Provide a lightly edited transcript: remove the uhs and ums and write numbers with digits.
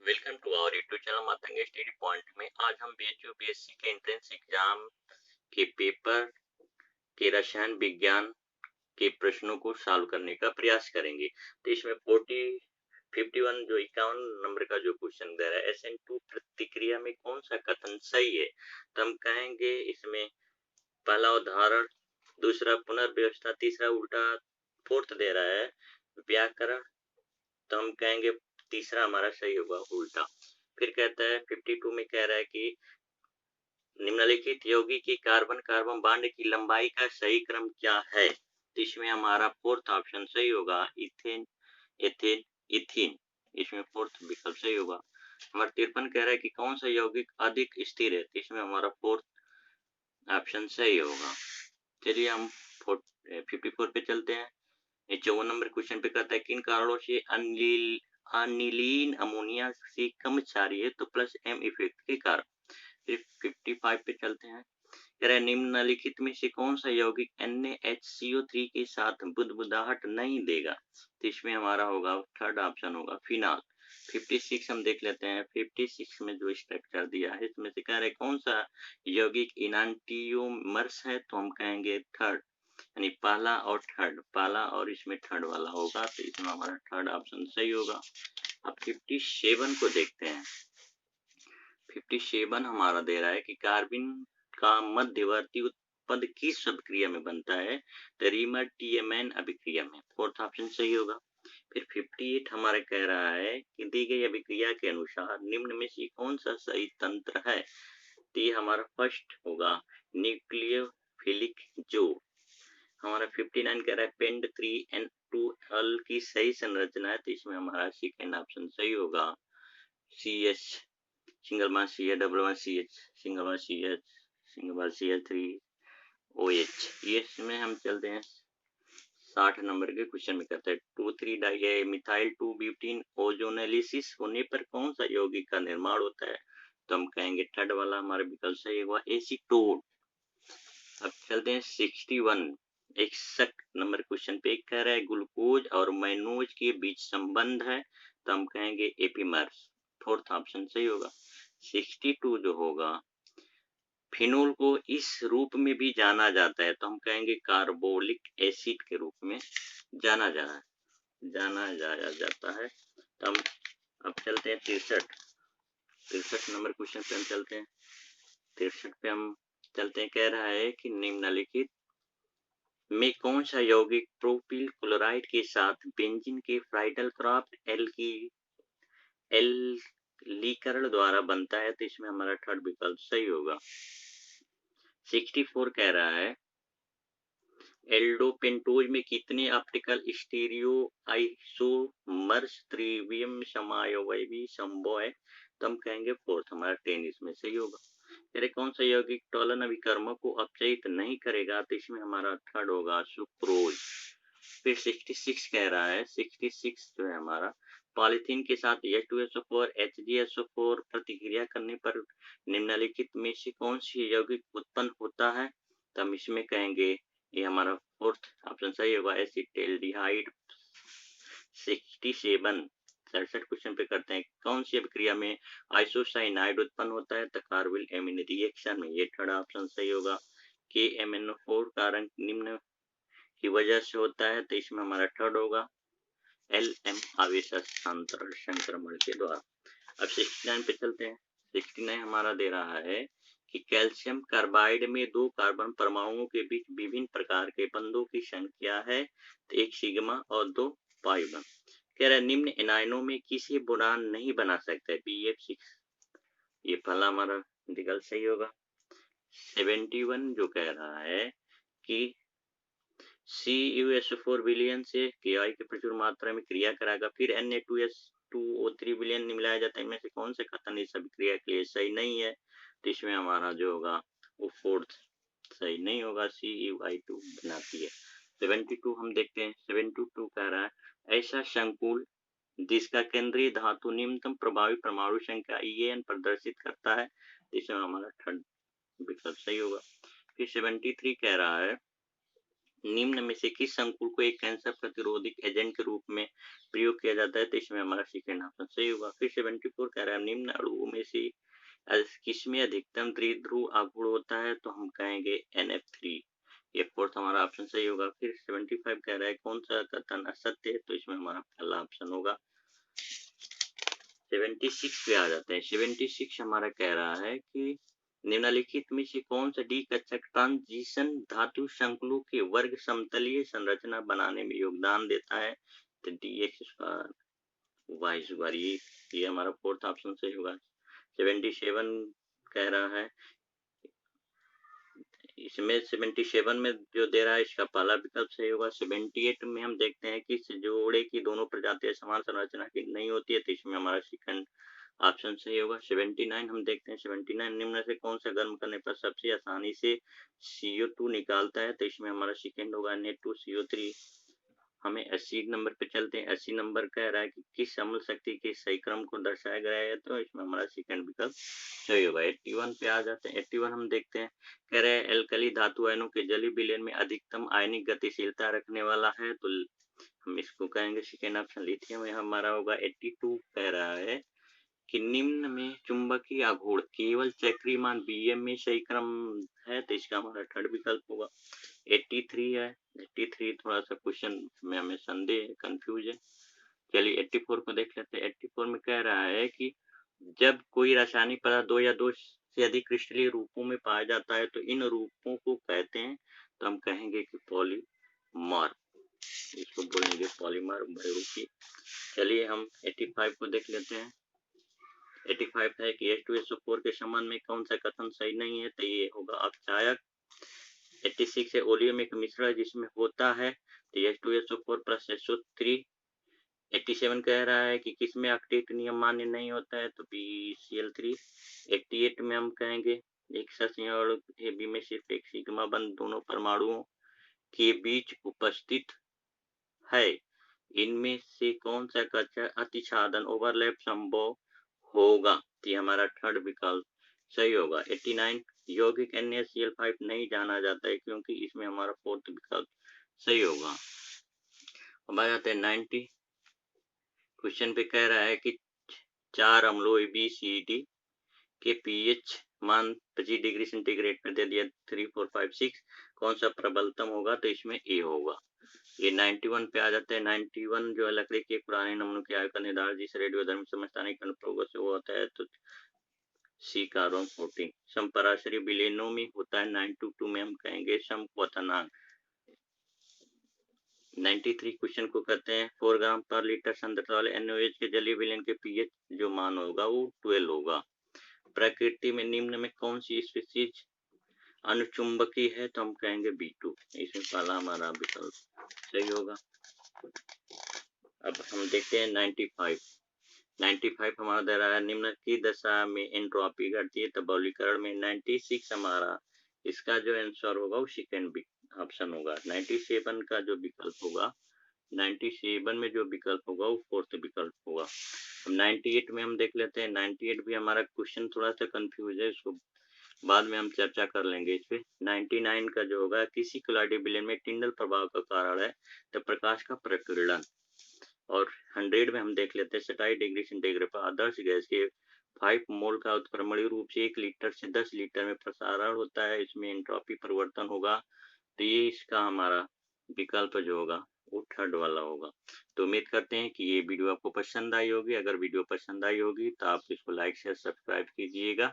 Welcome to our YouTube channel Matange study point में। आज हम बीएचयू बीएससी के एंट्रेंस एग्जाम के पेपर के रसायन विज्ञान के प्रश्नों को सॉल्व करने का प्रयास करेंगे। तो इसमें 51 जो 51 नंबर का जो क्वेश्चन दे रहा है, SN2 प्रतिक्रिया में कौन सा कथन सही है, तो हम कहेंगे इसमें पहला उदाहरण, दूसरा पुनर्व्यवस्था, तीसरा उल्टा, फोर्थ दे रहा है व्याकरण, तो हम कहेंगे तीसरा हमारा सही होगा उल्टा। फिर कहता है 52 में कह रहा है कि निम्नलिखित यौगिक की कार्बन कार्बन बॉन्ड की लंबाई का सही क्रम क्या है, तो इसमें हमारा फोर्थ ऑप्शन सही होगा, इथेन एथेन इथीन, इसमें फोर्थ विकल्प सही होगा। हमारा 53 कह रहा है कि कौन सा यौगिक अधिक स्थिर है, तो इसमें हमारा फोर्थ ऑप्शन सही होगा। चलिए हम 54 पे चलते हैं। 54 नंबर क्वेश्चन पे कहता है किन कारणों से अनिलीन अमोनिया से कम क्षारीय है, तो प्लस एम इफेक्ट के कारण। फिर 55 पे चलते हैं। कह रहा है निम्नलिखित में से कौन सा यौगिक NaHCO3 के साथ बुदबुदाहट नहीं देगा, तो इसमें हमारा होगा थर्ड ऑप्शन होगा फिनाल। 56 हम देख लेते हैं। 56 में जो स्ट्रक्चर दिया है इसमें से कह रहे कौन सा यौगिक इनांटियोमर्स है, तो हम कहेंगे थर्ड, यानी पहला और थर्ड, पहला और इसमें थर्ड वाला होगा, तो इसमें हमारा थर्ड ऑप्शन सही होगा। अब 57 को देखते हैं। 57 हमारा दे रहा है कि कार्बन का मध्यवर्ती उत्पाद किस अभिक्रिया में बनता है, तो रीमर TMN अभिक्रिया में, फोर्थ ऑप्शन सही होगा। फिर 58 हमारा कह रहा है कि दी गई अभिक्रिया के अनुसार निम्न में से कौन सा सही तंत्र है, तो ये हमारा फर्स्ट होगा न्यूक्लियोफिलिक जोड़। हमारा 59 कह रहा है पेंड 3N2 की सही संरचना है, तो इसमें हमारा सेकेंड ऑप्शन सही होगा, CH single bond CH double bond CH single bond CH single bond CH3OH। ये इसमें हम चलते हैं 60 नंबर के क्वेश्चन में कहते हैं 2,3 मिथाइल 2 ब्यूटीन ओजोनेलिसिस होने पर कौन सा यौगिक का निर्माण होता है, तो हम कहेंगे थर्ड वाला हमारा विकल्प सही होगा, एसीटोन। अब चलते हैं 61 61 नंबर क्वेश्चन पे कह रहा है ग्लूकोज और मैनोज के बीच संबंध है, तो हम कहेंगे एपीमर्स, फोर्थ ऑप्शन सही होगा। 62 जो होगा फिनोल को इस रूप में भी जाना जाता है, तो हम कहेंगे कार्बोलिक एसिड के रूप में जाना जाया जाता है। तो हम अब चलते हैं 63 नंबर क्वेश्चन पे हम चलते हैं। 63 पे हम चलते हैं, कह रहा है कि निम्नलिखित में कौन सा यौगिक प्रोपिल क्लोराइड के साथ बेंजीन के फ्राइडल क्राफ्ट एल्कीकरण द्वारा बनता है, तो इसमें हमारा थर्ड विकल्प सही होगा। 64 कह रहा है एल्डोपेंटोज में कितने ऑप्टिकल स्टीरियो आइसोमर्स त्रिविम समावयवी संभव है, तो हम कहेंगे फोर्थ, हमारा 10 इसमें सही होगा। अरे कौन सा यौगिक टोलन अभिकर्मों को अपचयित नहीं करेगा, तो इसमें हमारा थर्ड होगा सुक्रोज। फिर 66 कह रहा है 66 जो है हमारा पॉलीथीन के साथ H2SO4 HgSO4 प्रतिक्रिया करने पर निम्नलिखित में से कौन सी यौगिक उत्पन्न होता है, तो हम इसमें कहेंगे ये हमारा फोर्थ ऑप्शन सही होगा, एसिटाल्डिहाइड। 67 क्वेश्चन पे करते हैं कौन सी अभिक्रिया में आइसोसाइनाइड उत्पन्न होता है, तो कार्बिल एमिन रिएक्शन में, ये थर्ड ऑप्शन सही होगा। KMnO4 कारण निम्न की वजह से होता है, तो इसमें हमारा थर्ड होगा, LM आवेश हस्तांतरण संक्रमण के द्वारा। अब 69 पे चलते हैं। 69 हमारा दे रहा है कि कैल्शियम कार्बाइड में दो कार्बन परमाणुओं के बीच विभिन्न प्रकार के बंधों की संख्या है, तो एक सिग्मा और दो पाई बंध। कह रहा है निम्न एनायनों में किसी बोरान नहीं बना सकता है, BF6, ये पहला हमारा विकल्प सही होगा। 71 जो कह रहा है कि CuSO4 विलयन से Ki की प्रचुर मात्रा में क्रिया कराएगा, फिर Na2S2O3 विलयन मिलाया जाता है, इनमें से कौन से कथन इस अभिक्रिया के लिए सही नहीं है, तो इसमें हमारा जो होगा वो फोर्थ सही नहीं होगा, CuI2 बनाती है। 72 हम देखते हैं। 72 कह रहा है ऐसा संकुल जिसका केंद्रीय धातु निम्नतम प्रभावी परमाणु संख्या EN प्रदर्शित करता है, इसमें हमारा थर्ड विकल्प सही होगा। फिर 73 कह रहा है निम्न में से किस अंकुर को एक कैंसर प्रतिरोधक एजेंट के रूप में प्रयोग किया जाता है? तो इसमें हमारा सेकेंड ऑप्शन सही होगा। फिर 74 कह रहा है निम्न अणुओं में से किसमें अधिकतम द्विध्रुव आघूर्ण होता है? तो हम कहेंगे NF3। ये फोर्थ हमारा ऑप्शन सही होगा। फिर 75 कह रहा है कौन सा कथन असत्य है? तो इसमें हमारा पहला ऑप्शन होगा। 76 पे आ जाते हैं। 76 हमारा कह रहा है कि निम्नलिखित में से कौन सा डी कक्षक ट्रांजिशन धातु संकुलों के वर्ग समतलीय संरचना बनाने में योगदान देता है? तो DX² Y² ये हमारा फोर्थ ऑप्शन सही होगा। 77 कह रहा है, इसमें 77 में जो दे रहा है इसका पहला विकल्प सही होगा। 78 में हम देखते हैं कि इस जोड़े की दोनों प्रजातियां समान संरचना की नहीं होती है, तो इसमें हमारा सेकंड ऑप्शन सही होगा। 79 हम देखते हैं, 79 निम्न से कौन सा गर्म करने पर सबसे आसानी से CO2 निकालता है? तो इसमें हमारा सेकंड होगा Na2CO3। हमें 80 नंबर पे चलते हैं। 80 नंबर कह रहा है कि किस अम्ल शक्ति के सही क्रम को दर्शाया गया है? तो इसमें हमारा सेकंड विकल्प सही होगा। 81 पे आ जाते हैं। 81 हम देखते हैं, कह रहे हैं एल्कली धातु आयनों के जलीय विलयन में अधिकतम आयनिक गतिशीलता रखने वाला है, तो हम इसको कहेंगे सेकेंड ऑप्शन लिथियम। यह हमारा होगा। 82 कह रहा है कि निम्न में चुंबकीय आघूर्ण केवल चक्रीय मान Bm में सही क्रम है, तो इसका हमारा थर्ड विकल्प होगा। 83 है। 83 थोड़ा सा क्वेश्चन में हमें संदेह है, कंफ्यूज है। चलिए 84 को देख लेते हैं। 84 में कह रहा है कि जब कोई रासायनिक पदार्थ दो या दो से अधिक क्रिस्टलीय रूपों में पाया जाता है तो इन रूपों को कहते हैं, तो हम कहेंगे कि पॉलीमर, इसको बोलेंगे पॉलीमर बहुरूपी। चलिए हम 85 को देख लेते हैं। 85 है कि H2SO4 के संबंध में कौन सा कथन सही नहीं है? तो ये होगा अपचायक। 86 है ओलियम एक मिश्रण जिसमें होता है, तो H2SO4 प्लस SO3। 87 कह रहा है कि किसमें ऑक्टेट नियम मान्य नहीं होता है? तो BCl3। 88 में हम कहेंगे एक सस्य और AB में सिर्फ एक सिग्मा बंध दोनों परमाणुओं के बीच उपस्थित है, इनमें से कौन सा कक्षा अतिछादन ओवरलैप संभव होगा? तो हमारा थर्ड विकल्प सही होगा। 89 यौगिक NaCl5 नहीं जाना जाता है क्योंकि इसमें हमारा फोर्थ विकल्प सही होगा। अब आ जाते हैं 90 क्वेश्चन पे। कह रहा है कि 4 अम्लों ABCD के pH मान 25 डिग्री सेंटीग्रेड में दे दिया 3, 4, 5, 6, कौन सा प्रबलतम होगा? तो इसमें A होगा। ये 91 पे आ जाते हैं। 91 जो है लकड़ी के पुराने नमूनों के आयु का निर्धारण जिस रेडियोधर्मी समस्थानिक अनुप्रयोगों से वो होता है, तो C कार्बन 14। संपराशरी विलयनों में होता है 922 में हम कहेंगे समक्वथनांक। 93 क्वेश्चन को कहते हैं 4 ग्राम पर लीटर सांद्रता वाले NaOH के जलीय विलयन के pH जो मान होगा वो 12 होगा। प्रकृति में निम्न में कौन सी स्पीशीज अनुचुंबकीय है? तो हम कहेंगे B2। इसमें पहला हमारा विकल्प सही होगा। अब हम देखते हैं 95। 95 हमारा दे रहा है निम्न की दशा में एंट्रोपी घटती है, तो बहुलीकरण में 96 हमारा इसका जो आंसर होगा वो सेकंड ऑप्शन होगा। 97 का जो विकल्प होगा, 97 में जो विकल्प होगा वो फोर्थ विकल्प होगा। अब 98 में हम देख लेते हैं। 98 भी हमारा क्वेश्चन थोड़ा सा कंफ्यूज है, इसको बाद में हम चर्चा कर लेंगे इस पे। 99 का जो होगा किसी कोलाइडल विलयन में टिंडल प्रभाव का कारण है, तो प्रकाश का प्रकीर्णन। और 100 में हम देख लेते हैं 27 डिग्री सेंटीग्रेड पर आदर्श गैस के 5 मोल का उत्क्रमणीय रूप से 1 लीटर से 10 लीटर में प्रसारण होता है, इसमें एंट्रोपी परिवर्तन होगा, तो ये इसका हमारा विकल्प जो होगा वो थर्ड वाला होगा। तो उम्मीद करते हैं कि ये वीडियो आपको पसंद आई होगी। अगर वीडियो पसंद आई होगी तो आप इसको लाइक शेयर सब्सक्राइब कीजिएगा।